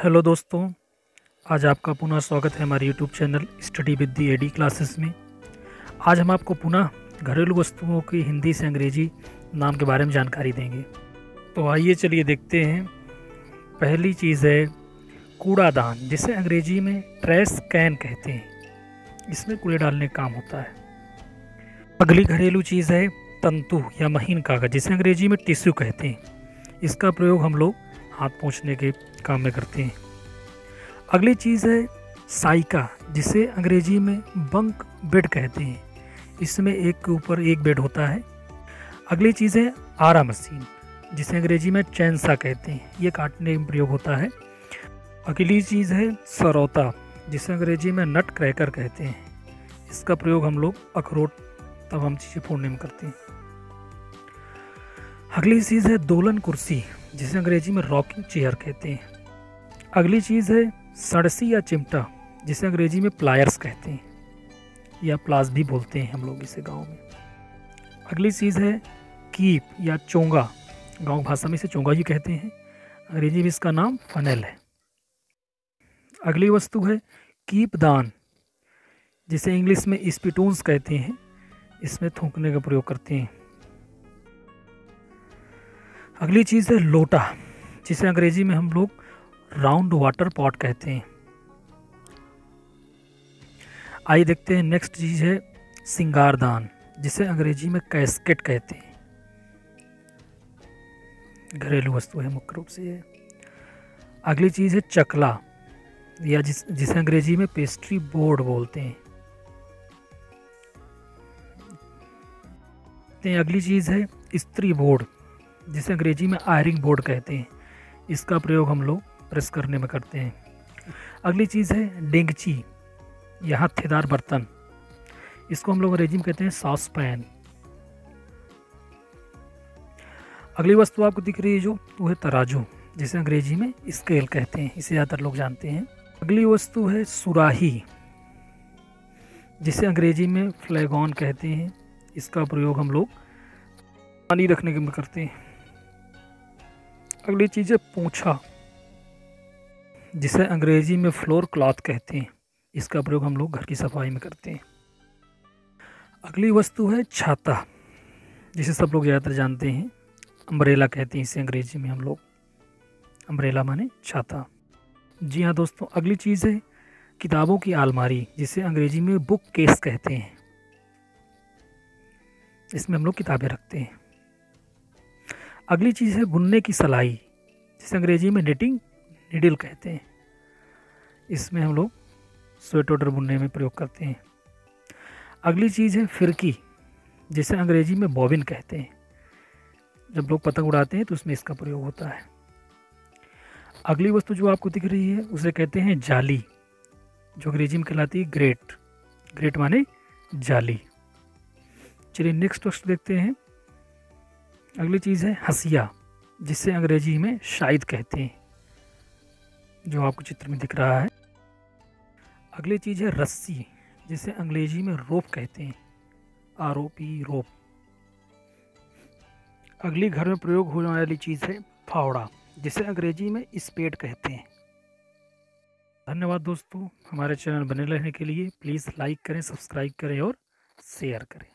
Hello दोस्तों, आज आपका पुनः स्वागत है हमारे YouTube channel study with the AD classes में। आज हम आपको पुनः घरेलू वस्तुओं की हिंदी से अंग्रेजी नाम के बारे में जानकारी देंगे। तो आइए चलिए देखते हैं। पहली चीज़ है कूड़ादान, जिसे अंग्रेजी में ट्रैश कैन कहते हैं। इसमें कूड़े डालने का काम होता है। अगली घरेलू चीज़ है तंतु या महीन कागज़, जिसे अंग्रेजी में टिश्यू कहते हैं। इसका प्रयोग हम लोग हाथ पोंछने के काम में करते हैं। अगली चीज़ है साइका, जिसे अंग्रेजी में बंक बेड कहते हैं। इसमें एक के ऊपर एक बेड होता है। अगली चीज़ है आरा मशीन, जिसे अंग्रेजी में चैनसा कहते हैं। ये काटने में प्रयोग होता है। अगली चीज़ है सरौता, जिसे अंग्रेजी में नट क्रैकर कहते हैं। इसका प्रयोग हम लोग अखरोट तमाम चीज़ें फोड़ने में करते हैं। अगली चीज़ है दोलन कुर्सी, जिसे अंग्रेजी में रॉकिंग चेयर कहते हैं। अगली चीज़ है सड़सी या चिमटा, जिसे अंग्रेजी में प्लायर्स कहते हैं, या प्लास भी बोलते हैं हम लोग इसे गांव में। अगली चीज़ है कीप या चोंगा, गांव भाषा में इसे चोंगा ही कहते हैं। अंग्रेजी में इसका नाम फनेल है। अगली वस्तु है कीपदान, जिसे इंग्लिश में स्पिटून्स कहते हैं। इसमें थूकने का प्रयोग करते हैं। अगली चीज़ है लोटा, जिसे अंग्रेजी में हम लोग राउंड वाटर पॉट कहते हैं। आइए देखते हैं नेक्स्ट चीज़ है सिंगारदान, जिसे अंग्रेजी में कैस्केट कहते हैं। घरेलू वस्तु है मुख्य रूप से ये। अगली चीज़ है चकला, या जिसे अंग्रेजी में पेस्ट्री बोर्ड बोलते हैं। अगली चीज़ है इस्त्री बोर्ड, जिसे अंग्रेजी में आयरिंग बोर्ड कहते हैं। इसका प्रयोग हम लोग प्रेस करने में करते हैं। अगली चीज़ है डेंगची या हत्थेदार बर्तन। इसको हम लोग अंग्रेजी में कहते हैं सॉस पैन। अगली वस्तु आपको दिख रही है जो, वो है तराजू, जिसे अंग्रेजी में स्केल कहते हैं। इसे ज़्यादातर लोग जानते हैं। अगली वस्तु है सुराही, जिसे अंग्रेजी में फ्लैगॉन कहते हैं। इसका प्रयोग हम लोग पानी रखने के में करते हैं। अगली चीज़ है पोंछा, जिसे अंग्रेजी में फ्लोर क्लॉथ कहते हैं। इसका प्रयोग हम लोग घर की सफाई में करते हैं। अगली वस्तु है छाता, जिसे सब लोग ज़्यादातर जानते हैं। अम्ब्रेला कहते हैं इसे अंग्रेजी में हम लोग। अम्ब्रेला माने छाता। जी हाँ दोस्तों, अगली चीज़ है किताबों की अलमारी, जिसे अंग्रेजी में बुक केस कहते हैं। इसमें हम लोग किताबें रखते हैं। अगली चीज़ है बुनने की सलाई, जिसे अंग्रेजी में निटिंग नीडल कहते हैं। इसमें हम लोग स्वेटर बुनने में प्रयोग करते हैं। अगली चीज़ है फिरकी, जिसे अंग्रेजी में बॉबिन कहते हैं। जब लोग पतंग उड़ाते हैं तो उसमें इसका प्रयोग होता है। अगली वस्तु जो आपको दिख रही है उसे कहते हैं जाली, जो अंग्रेजी में कहलाती है ग्रेट। ग्रेट माने जाली। चलिए नेक्स्ट वस्तु देखते हैं। अगली चीज़ है हसिया, जिसे अंग्रेजी में शायद कहते हैं, जो आपको चित्र में दिख रहा है। अगली चीज़ है रस्सी, जिसे अंग्रेजी में रोप कहते हैं। ROP रोप। अगली घर में प्रयोग होने वाली चीज़ है फावड़ा, जिसे अंग्रेजी में स्पेड कहते हैं। धन्यवाद दोस्तों, हमारे चैनल बने रहने के लिए प्लीज़ लाइक करें, सब्सक्राइब करें और शेयर करें।